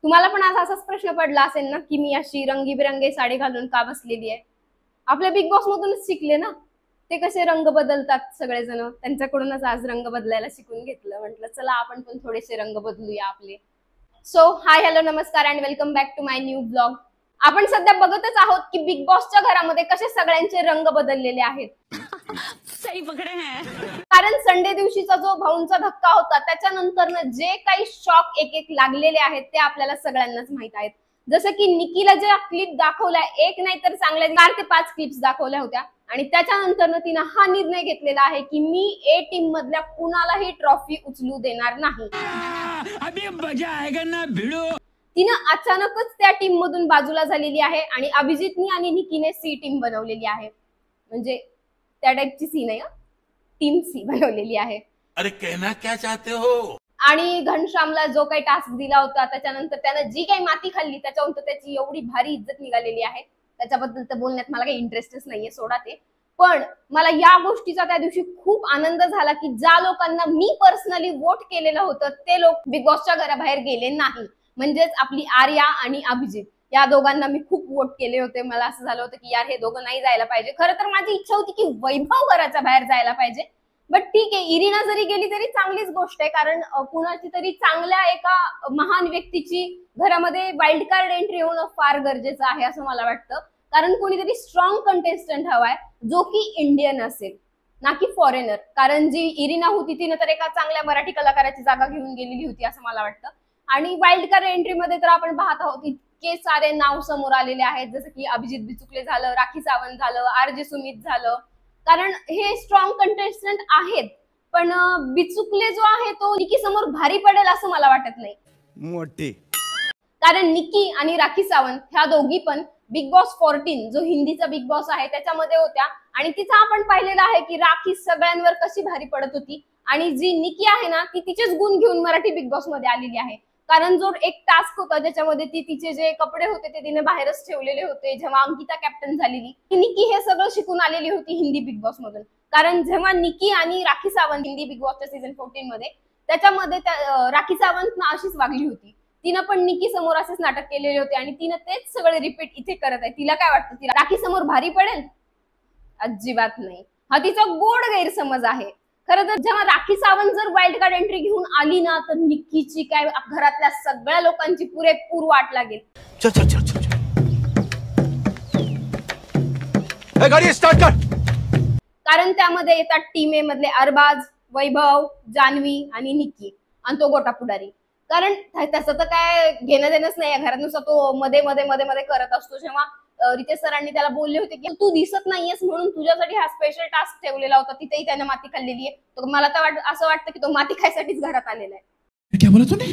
तुम्हाला पण आज असाच प्रश्न पडला असेल ना की मी अशी रंगीबिरंगी साडी घालून का बसलेली आहे। आपल्या बिग बॉस मधूनच शिकले ना, ते कसे रंग बदलतात सगळेजण, त्यांच्याकडूनच आज रंग बदलायला शिकून घेतलं। म्हटलं चला आपण पण थोडेसे रंग बदलूया आपले। सो हाय हॅलो नमस्कार and welcome back to my new blog. आपण सध्या बघतच आहोत की बिग बॉसच्या घरामध्ये कसे सगळ्यांचे रंग बदललेले आहेत। सही पकडे हैं। कारण संडे दिवशीचा जो भाऊंचा धक्का होता त्याच्यानंतर जे काही शॉक एक एक लागलेले आहेत ते आपल्याला सगळ्यांनाच माहित आहेत। जसं की निकीला ज्या क्लिप दाखवल्या, एक नाही तर चांगल्या 4 ते 5 क्लिप्स दाखवल्या होत्या आणि त्याच्यानंतर तिने हा निर्णय घेतलेला आहे की मी ए टीम मधल्या कुणालाही ट्रॉफी उचलू देणार नाही। अभी मजा आएगा ना भिड़ो। तिनं अचानकच त्या टीम मधून बाजूला झालेली आहे आणि अभिजितनी आणि निकीने सी टीम बनवलेली आहे। म्हणजे त्या टाइपची सी नाही, टीम सी बनवलेली आहे। अरे कहना क्या चाहते हो? आणि घनश्यामला जो काही टास्क दिला होता त्याच्यानंतर त्यानं जी काही माती खाल्ली त्याच्यानंतर त्याची एवढी भारी इज्जत निघालेली आहे, त्याच्याबद्दल तर बोलण्यात मला काही इंटरेस्टच नाहीये, सोडा ते। पण मला या गोष्टीचा त्या दिवशी खूप आनंद झाला की ज्या लोकांना मी पर्सनली वोट केलेलं होतं ते लोक बिग बॉसच्या घराबाहेर गेले नाही। म्हणजेच आपली आर्या आणि अभिजित या दोघांना मी खूप वोट केले होते। मला असं झालं होतं की यार हे दोघं नाही जायला पाहिजे। खरं तर माझी इच्छा होती की वैभव घराच्या बाहेर जायला पाहिजे, बट ठीक आहे, इरिना जरी गेली तरी चांगलीच गोष्ट आहे। कारण कुणाची तरी चांगल्या एका महान व्यक्तीची घरामध्ये वाईल्ड कार्ड एंट्री होणं फार गरजेचं आहे असं मला वाटतं। कारण कोणीतरी स्ट्रॉंग कंटेस्टंट हवाय जो की इंडियन असेल, ना की फॉरेनर। कारण जी इरिना होती तिने तर एका चांगल्या मराठी कलाकाराची जागा घेऊन गेलेली होती असं मला वाटतं। आणि वाईल्ड कार्ड एंट्री मध्ये तर आपण पाहत आहोत इतके सारे नाव समोर आलेले आहेत, जसं की अभिजित बिचुकले झालं, राखी सावंत झालं, आरजे सुमित झालं। कारण हे स्ट्रॉंग कंटेस्टंट आहेत, पण बिचुकले जो आहे तो निकी समोर भारी पडेल असं मला वाटत नाही मोठे। कारण निकी आणि राखी सावंत ह्या दोघी पण बिग बॉस 14 जो हिंदीचा बिग बॉस आहे त्याच्यामध्ये होत्या आणि तिचा आपण पाहिलेलं आहे की राखी सगळ्यांवर कशी भारी पडत होती आणि जी निकी आहे ना ती तिचेच गुण घेऊन मराठी बिग बॉस मध्ये आलेली आहे। कारण जो एक टास्क होता ज्याच्यामध्ये ती तिचे जे कपडे होते ते तिने बाहेरच ठेवलेले होते, जेव्हा अंकिता कॅप्टन झालेली निकी हे सगळं शिकून आलेली होती हिंदी बिग बॉस मधून। कारण जेव्हा निकी आणि राखी सावंत हिंदी बिग बॉसच्या सीझन 14 मध्ये त्याच्यामध्ये राखी सावंत ना अशीच वागली होती, तिनं पण निकी समोर असेच नाटक केलेले होते आणि तिनं तेच सगळे रिपीट इथे करत आहे। तिला काय वाटतं तिला राखी समोर भारी पडेल? अजिबात नाही, हा तिचा गोड गैरसमज आहे। खरं तर जेव्हा राखी सावंत जर वाईल्ड कार्ड एंट्री घेऊन आली ना तर निकीची काय घरातल्या सगळ्या लोकांची पुरेपूर वाट लागेल। चल चल चल चल गाडी स्टार्ट कर। कारण त्यामध्ये येतात टीम ए मधले अरबाज, वैभव, जान्हवी आणि निकी आणि तो गोटा पुढारी। कारण त्याचं तर काय घेणं देणंच नाही या घरात, नुसतं तो मध्ये मध्ये मध्ये मध्ये करत असतो। जेव्हा रितेश सरांनी त्याला बोलले होते की तू दिसत नाहीयेस म्हणून तुझ्यासाठी हा स्पेशल टास्क ठेवलेला होता, तिथेही त्याने माती खाल्लेली आहे, तर मला तर असं वाटतं की तो माती खायसाठीच घरात आलेला आहे। क्या बोला तूने?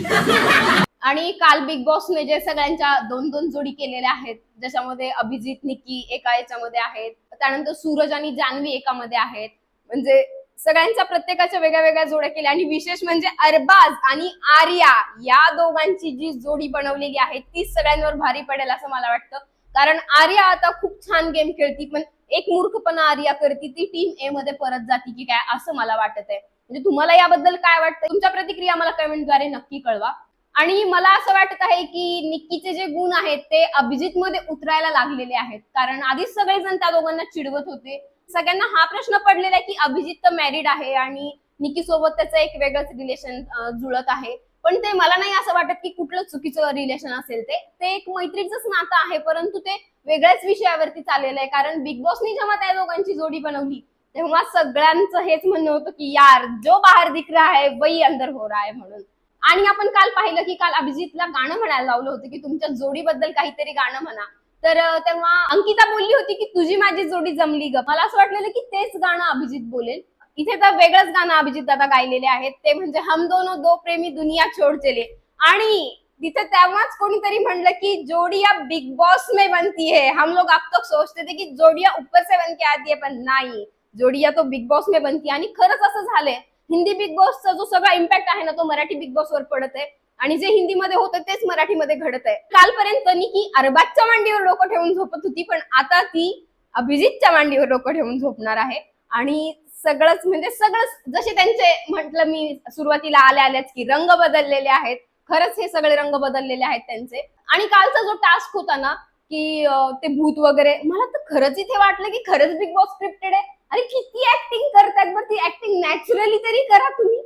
आणि काल बिग बॉसने जे सगळ्यांच्या 2-2 जोडी केलेल्या आहेत, ज्याच्यामध्ये अभिजित निकी एका याच्यामध्ये आहेत, त्यानंतर सूरज आणि जान्हवी एकामध्ये आहेत, म्हणजे सगळ्यांच्या प्रत्येकाच्या वेगळ्या वेगळ्या जोड्या केल्या। आणि विशेष म्हणजे अरबाज आणि आर्या या दोघांची जी जोडी बनवलेली आहे ती सगळ्यांवर भारी पडेल असं मला वाटतं। कारण आर्या आता खूप छान गेम खेळती, पण एक मूर्खपणा आर्या करती, ती टीम ए मध्ये परत जाती की काय असं मला वाटत आहे। म्हणजे तुम्हाला याबद्दल काय वाटतं? तुमच्या प्रतिक्रिया मला कमेंटद्वारे नक्की कळवा। आणि मला असं वाटत आहे की निकीचे जे गुण आहेत ते अभिजित मध्ये उतरायला लागलेले आहेत। कारण आधीच सगळेजण त्या दोघांना चिडवत होते, सगळ्यांना हा प्रश्न पडलेला आहे की अभिजित तर मॅरिड आहे आणि निकी सोबत त्याचं एक वेगळंच रिलेशन जुळत आहे। पण ते मला नाही असं वाटत की कुठलं चुकीचं रिलेशन असेल, ते एक मैत्रीचंच नातं आहे, परंतु ते वेगळ्याच विषयावरती चाललेलं आहे। कारण बिग बॉसनी जेव्हा त्या दोघांची जोडी बनवली तेव्हा सगळ्यांचं हेच म्हणणं होतं की यार जो बाहेर दिख रहा है वही अंदर हो रहा है म्हणून। आणि आपण काल पाहिलं की काल अभिजितला गाणं म्हणायला लावलं होतं की तुमच्या जोडीबद्दल काहीतरी गाणं म्हणा, तर तेव्हा अंकिता बोलली होती की तुझी माझी जोडी जमली ग। मला असं वाटलेलं की तेच गाणं अभिजित बोलेल, इथे तर वेगळंच गाणं अभिजित दादा गायलेले आहेत, ते म्हणजे हम दोनों दो प्रेमी दुनिया छोड़ चले। आणि तिथे तेव्हाच कोणीतरी म्हणलं की जोडिया बिग बॉस में बनती है, हम लोग अब तक सोचते थे की जोडिया ऊपर से बन के आती है, पण नाही, जोडिया तो बिग बॉस में बनती है। आणि खरंच असं झालंय, हिंदी बिग बॉसचा जो सगळा इम्पॅक्ट आहे ना तो मराठी बिग बॉस वर पडत आहे आणि जे हिंदीमध्ये होतं तेच मराठीमध्ये घडत आहे। कालपर्यंत निकी अरबाजच्या मांडीवर डोकं ठेवून झोपत होती, पण आता ती अभिजितच्या मांडीवर डोकं ठेवून झोपणार आहे। आणि सगळंच म्हणजे सगळंच जसे त्यांचे म्हटलं मी सुरुवातीला आल्याच की रंग बदललेले आहेत, खरंच हे सगळे रंग बदललेले आहेत त्यांचे. आणि कालचा जो टास्क होता ना की ते भूत वगैरे, मला तर खरंच इथे वाटलं की खरंच बिग बॉस स्क्रिप्टेड आहे. अरे किती ऍक्टिंग करतात बरं, ती ऍक्टिंग नॅचरली तरी करा तुम्ही.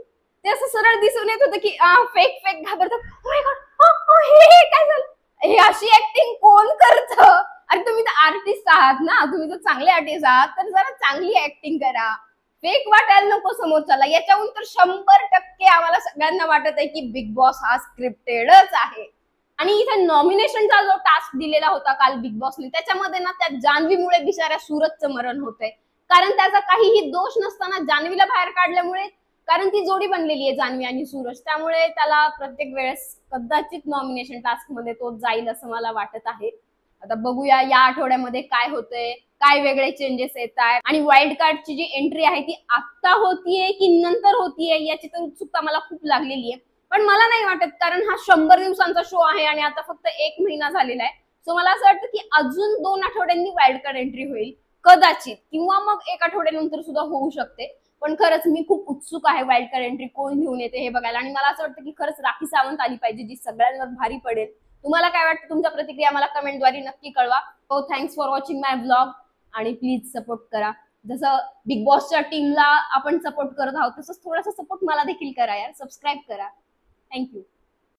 ते असं सरळ दिसून येत होतं की फेक फेक घाबरतात. Oh my God, हे काय झालं, हे अशी ऍक्टिंग कोण करतं? अरे तुम्ही तर आर्टिस्ट आहात ना, तुम्ही जर चांगले आर्टिस्ट आहात तर जरा चांगली ऍक्टिंग करा. फेक वाटायला नको समोरच्याला. याच्याहून तर 100% आम्हाला सगळ्यांना वाटत आहे की बिग बॉस हा स्क्रिप्टेडच आहे. आणि इथे नॉमिनेशनचा जो टास्क दिलेला होता काल बिग बॉसने, त्याच्यामध्ये ना त्या जान्हवीमुळे बिचाऱ्या सूरजचं मरण होतंय. कारण त्याचा काहीही दोष नसताना जान्हवीला बाहेर काढल्यामुळे, कारण ती जोडी बनलेली आहे जान्हवी आणि सूरज, त्यामुळे त्याला प्रत्येक वेळेस कदाचित नॉमिनेशन टास्क मध्ये तो जाईल असं मला वाटत आहे. आता बघूया या आठवड्यामध्ये काय होतंय, काय वेगळे चेंजेस येत आहेत, आणि वाईल्ड कार्डची जी एंट्री आहे ती आत्ता होतीये की नंतर होतीये याची तर उत्सुकता मला खूप लागलेली आहे. पण मला नाही वाटत, कारण हा 100 दिवसांचा शो आहे आणि आता फक्त 1 महिना झालेला आहे. सो मला असं वाटतं की अजून 2 आठवड्यांनी वाईल्ड कार्ड एंट्री होईल कदाचित, किंवा मग 1 आठवड्यानंतर सुद्धा होऊ शकते. पण खरंच मी खूप उत्सुक आहे वाईल्ड कार्ड एंट्री कोण घेऊन येते हे बघायला. आणि मला असं वाटतं की खरंच राखी सावंत आली पाहिजे, जी सगळ्यांवर भारी पडेल. तुम्हाला काय वाटतं? तुमच्या प्रतिक्रिया मला कमेंटद्वारे नक्की कळवा. So thanks for watching my vlog, आणि प्लीज सपोर्ट करा. जसं बिग बॉसच्या टीमला आपण सपोर्ट करत आहोत तसंच थोडासा सपोर्ट मला देखील करा यार. सबस्क्राईब करा. थँक्यू.